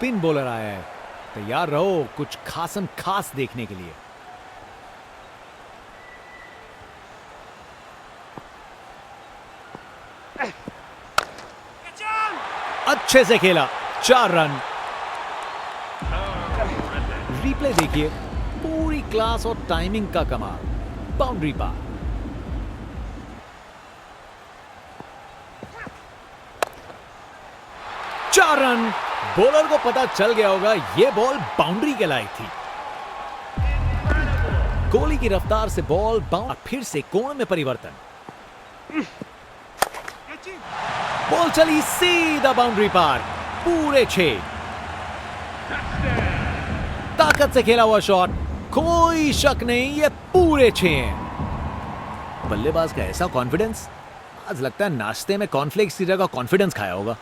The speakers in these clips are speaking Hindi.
स्पिन बॉलर आया है, तैयार रहो कुछ खासम खास देखने के लिए। अच्छे से खेला, 4 रन। रिप्ले देखिए, पूरी क्लास और टाइमिंग का कमाल। बाउंड्री पार। चार रन। बॉलर को पता चल गया होगा यह बॉल बाउंड्री के लायक थी। कोहली की रफ्तार से बॉल बाउंड, फिर से कोण में परिवर्तन। बॉल चली सीधा बाउंड्री पार, पूरे 6। ताकत से खेला हुआ शॉट, कोई शक नहीं ये पूरे 6 हैं। बल्लेबाज का ऐसा कॉन्फिडेंस, आज लगता है नाश्ते में कॉर्नफ्लेक्स की जगह कॉन्फिडेंस खाया होगा।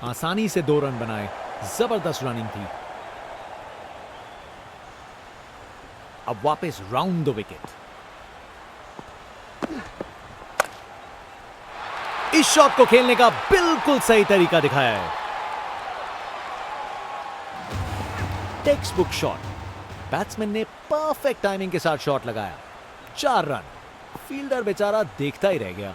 आसानी से 2 रन बनाए, जबरदस्त रनिंग थी। अब वापस राउंड द विकेट। इस शॉट को खेलने का बिल्कुल सही तरीका दिखाया है। Text book shot. बैट्समैन ने परफेक्ट टाइमिंग के साथ शॉट लगाया, 4 रन। फील्डर बेचारा देखता ही रह गया।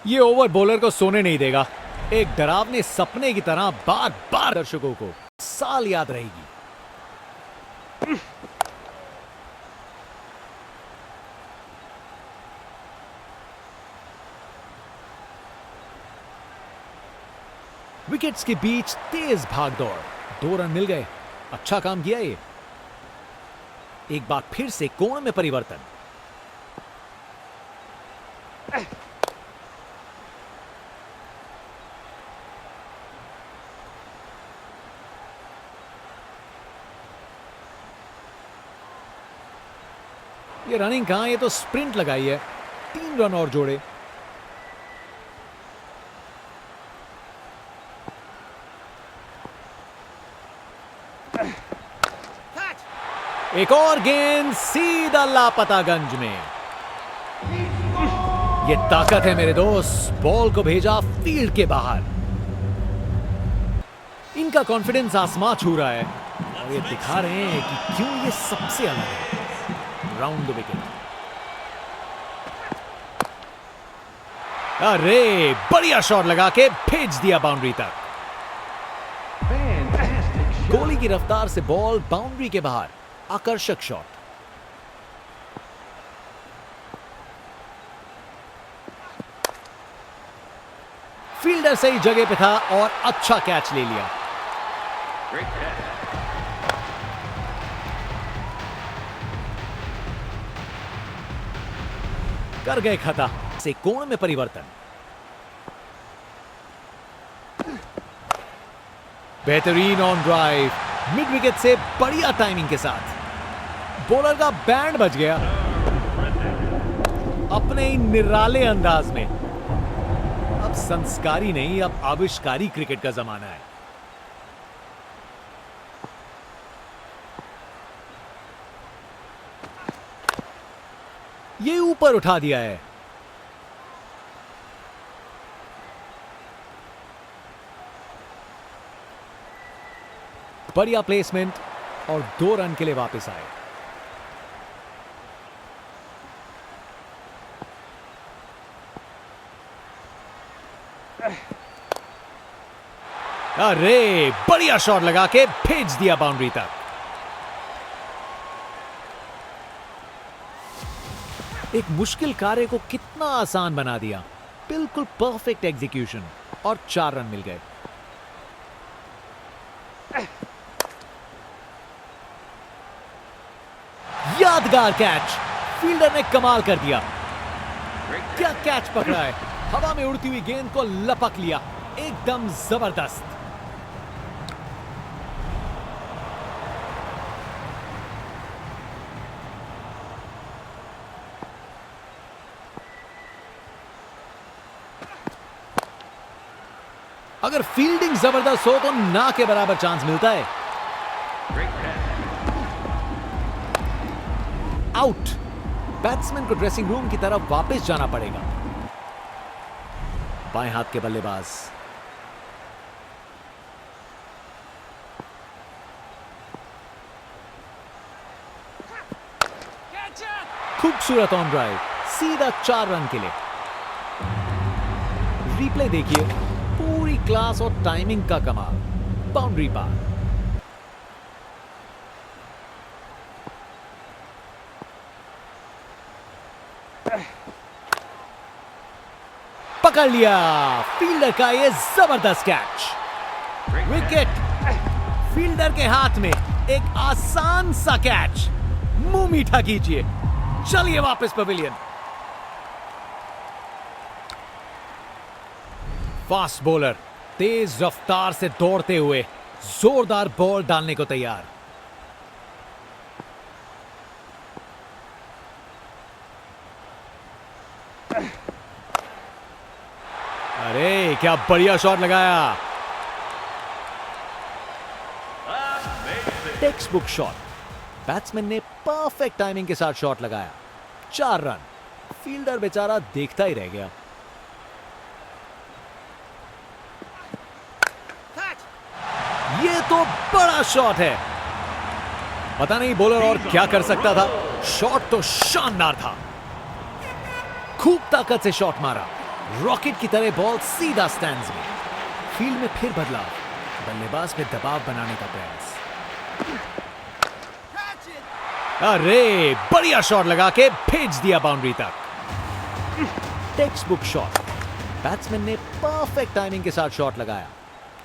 ये ओवर बॉलर को सोने नहीं देगा। एक डरावने सपने की तरह बार बार दर्शकों को साल याद रहेगी। विकेट्स के बीच तेज भागदौड़, 2 रन मिल गए। अच्छा काम किया ये। एक बार फिर से कोण में परिवर्तन। ये रनिंग कहां, ये तो स्प्रिंट लगाई है। 3 रन और जोड़े। एक और गेंद सीधा लापतागंज में। ये ताकत है मेरे दोस्त, बॉल को भेजा फील्ड के बाहर। इनका कॉन्फिडेंस आसमां छू रहा है और ये दिखा रहे हैं कि क्यों ये सबसे अलग है। Round the wicket. अरे बढ़िया शॉट लगा के भेज दिया बाउंड्री तक। कोहली की रफ्तार से बॉल बाउंड्री के बाहर, आकर्षक शॉट। फील्डर सही जगह पे था और अच्छा कैच ले लिया। कर गए खता से कोण में परिवर्तन। बेहतरीन ऑन ड्राइव, मिड विकेट से बढ़िया टाइमिंग के साथ। बॉलर का बैंड बज गया अपने ही निराले अंदाज में। अब संस्कारी नहीं, अब आविष्कारी क्रिकेट का जमाना है। ये ऊपर उठा दिया है। बढ़िया प्लेसमेंट और 2 रन के लिए वापस आए। अरे बढ़िया शॉट लगा के भेज दिया बाउंड्री तक। एक मुश्किल कार्य को कितना आसान बना दिया। बिल्कुल परफेक्ट एग्जीक्यूशन और 4 रन मिल गए। यादगार कैच, फील्डर ने कमाल कर दिया। क्या कैच पकड़ा है, हवा में उड़ती हुई गेंद को लपक लिया, एकदम जबरदस्त। अगर फील्डिंग जबरदस्त हो तो ना के बराबर चांस मिलता है। आउट। बैट्समैन को ड्रेसिंग रूम की तरफ वापस जाना पड़ेगा। बाएं हाथ के बल्लेबाज खूबसूरत ऑन ड्राइव, सीधा 4 रन के लिए। रिप्ले देखिए, पूरी क्लास और टाइमिंग का कमाल। बाउंड्री पार। पकड़ लिया फील्डर का ये जबरदस्त कैच। विकेट। फील्डर के हाथ में एक आसान सा कैच। मुंह मीठा कीजिए। चलिए वापस पवेलियन। फास्ट बॉलर तेज रफ्तार से दौड़ते हुए जोरदार बॉल डालने को तैयार। अरे क्या बढ़िया शॉट लगाया। Text book shot. बैट्समैन ने परफेक्ट टाइमिंग के साथ शॉट लगाया। 4 रन। फील्डर बेचारा देखता ही रह गया। ये तो बड़ा शॉट है। पता नहीं बॉलर और क्या कर सकता था। शॉट तो शानदार था। खूब ताकत से शॉट मारा। रॉकेट की तरह बॉल सीधा स्टैंड्स में। फील्ड में फिर बदलाव। बल्लेबाज पे दबाव बनाने का प्रयास। अरे बढ़िया शॉट लगा के भेज दिया बाउंड्री तक। Text book shot. बैट्समैन ने परफेक्ट टाइमिंग के साथ शॉट लगाया।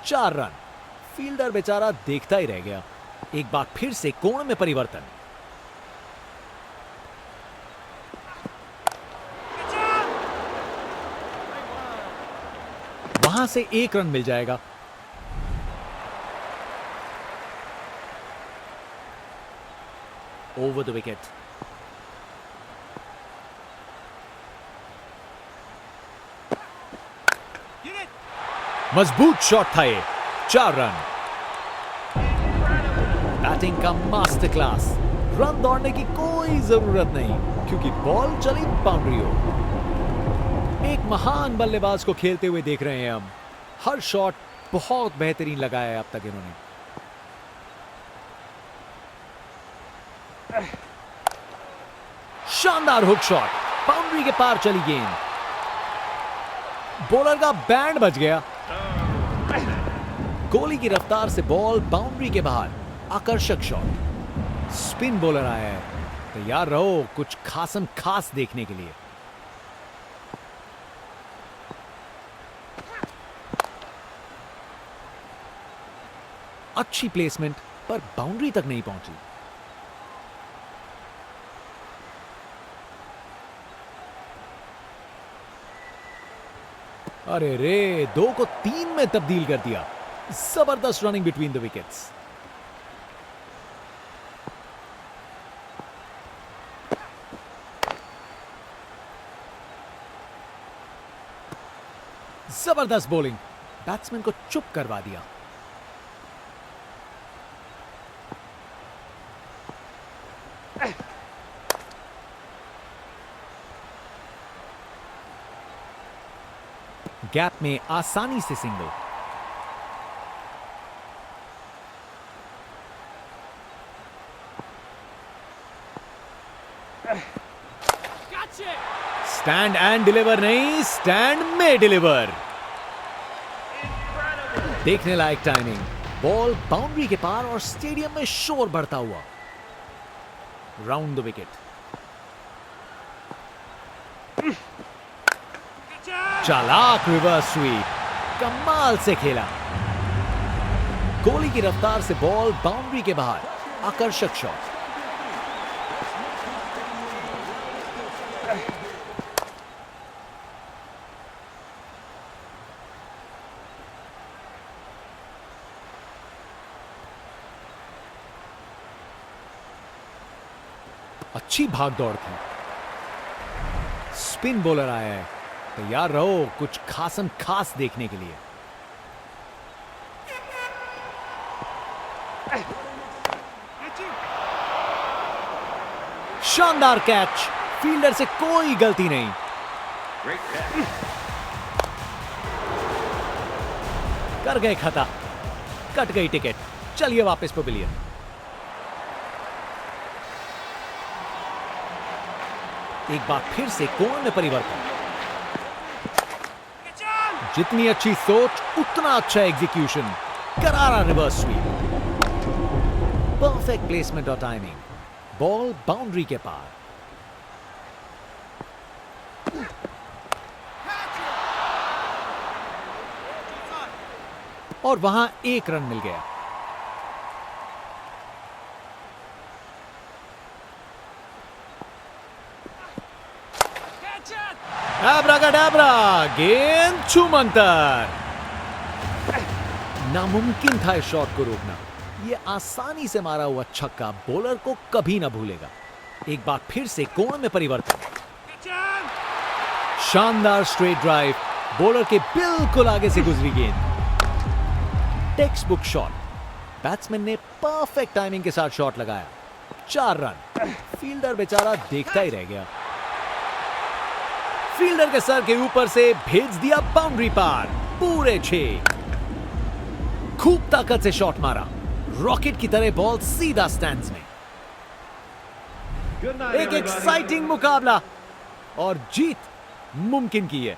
4 रन। फील्डर बेचारा देखता ही रह गया। एक बार फिर से कोण में परिवर्तन। वहां से 1 रन मिल जाएगा। Over the wicket. मजबूत शॉट था ये। 4 रन। बैटिंग का मास्टर क्लास। रन दौड़ने की कोई जरूरत नहीं क्योंकि बॉल चली बाउंड्री हो। एक महान बल्लेबाज को खेलते हुए देख रहे हैं हम। हर शॉट बहुत बेहतरीन लगाया है अब तक इन्होंने। शानदार हुक शॉट। बाउंड्री के पार चली गेंद। बॉलर का बैंड बज गया। गोली की रफ्तार से बॉल बाउंड्री के बाहर। आकर्षक शॉट। स्पिन बॉलर आया है। तैयार रहो कुछ खासम खास देखने के लिए। अच्छी प्लेसमेंट पर बाउंड्री तक नहीं पहुंची। अरे रे 2 को 3 में तब्दील कर दिया। जबरदस्त रनिंग बिटवीन द विकेट्स। जबरदस्त बॉलिंग। बैट्समैन को चुप करवा दिया। गैप में आसानी से सिंगल। स्टैंड एंड डिलीवर नहीं, स्टैंड में डिलीवर। देखने लायक टाइमिंग। बॉल बाउंड्री के पार और स्टेडियम में शोर बढ़ता हुआ। Round the wicket. चालाक रिवर्स स्वीप। कमाल से खेला। गोली की रफ्तार से बॉल बाउंड्री के बाहर। आकर्षक शॉट। अच्छी भाग दौड़ थी। स्पिन बॉलर आया है। तैयार रहो कुछ खासम खास देखने के लिए। शानदार कैच, फील्डर से कोई गलती नहीं। कर गए खता, कट गई टिकट। चलिए वापस पवेलियन। एक बार फिर से कोण में परिवर्तन। जितनी अच्छी सोच उतना अच्छा एग्जीक्यूशन। करारा रिवर्स स्वीप, परफेक्ट प्लेसमेंट और टाइमिंग। बॉल बाउंड्री के पार। और वहां एक रन मिल गया। एब्राकाडाब्रा, गेंद छूमंतर। नामुमकिन था इस शॉट को रोकना। यह आसानी से मारा हुआ छक्का बॉलर को कभी ना भूलेगा। एक बार फिर से कोण में परिवर्तन। शानदार स्ट्रेट ड्राइव, बॉलर के बिल्कुल आगे से गुजरी गेंद। टेक्स्ट बुक शॉट, बैट्समैन ने परफेक्ट टाइमिंग के साथ शॉट लगाया। 4 रन। फील्डर बेचारा देखता ही रह गया। फील्डर के सर के ऊपर से भेज दिया बाउंड्री पार। पूरे 6। खूब ताकत से शॉट मारा। रॉकेट की तरह बॉल सीधा स्टैंड्स में। एक एक्साइटिंग मुकाबला और जीत मुमकिन की है।